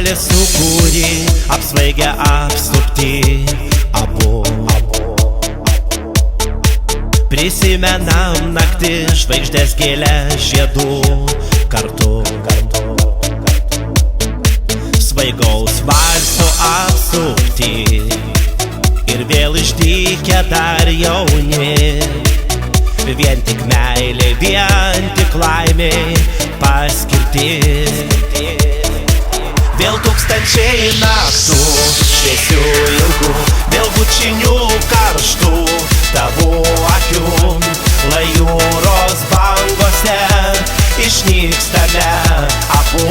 meilės sukūrė, apsvaigę apsupti abu. Prisimenam naktį, žvaigždės gėlę žiedų kartu. Svaigaus valso apsupti ir vėl išdykę dar jauni. Vien tik meilė, vien tik laimė paskirti. Vėl tūkstančiai naktų, šviesių ilgų, vėl bučinių karštų tavo akių. Lai jūros bangose išnykstame abu.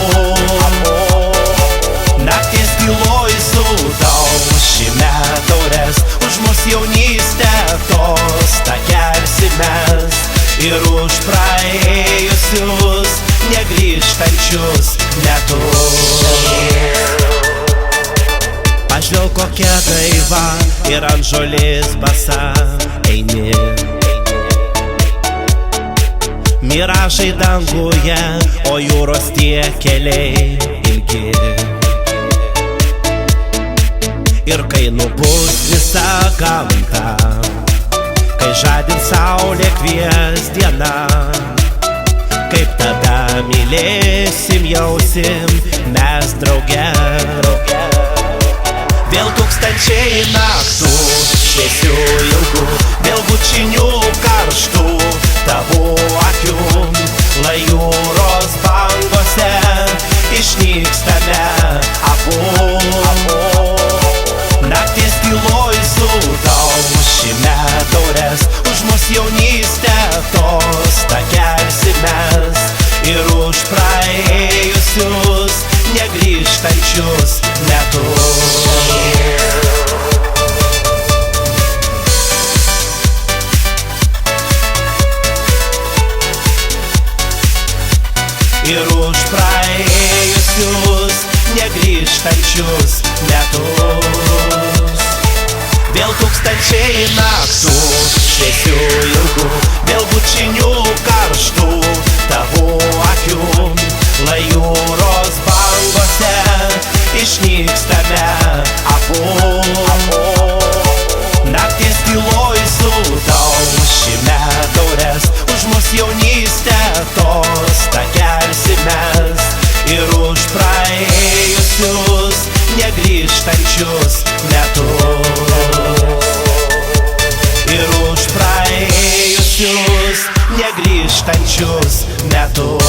Nakties tyloj sudaušime taures, už mus jaunystę tostą kelsimės. Ir už praėjusius negrįžtančius metus. Pažvelk kokia gaiva ir ant žolės basa eini. Miražai danguje, o jūros tie keliai ilgi. Ir kai nubus visa gamta, kai žadins saulė kvies diena, kaip tada mylėsim, jausim mes drauge. Vėl tūkstančiai naktų, šviesių ilgų, vėl bučinių karštų tavo akių. Lai jūros bangose išnykstame abu. Nakties tyloj sudaušime taures, už mus jaunystę tostą kelsimės. Ir už praėjusius negrįžtančius metus. Ir už praėjusius negrįžtančius metus. Vėl tūkstančiai naktų, šviesių ilgų, vėl bučinių karštų tavo akių. Lai jūros bangose išnykstame abu. Nakties tyloj sudaušime taures, už mus jaunystę tostą kelsimės. Ir už praėjusius negrįžtančius metus. Ir už praėjusius negrįžtančius metus.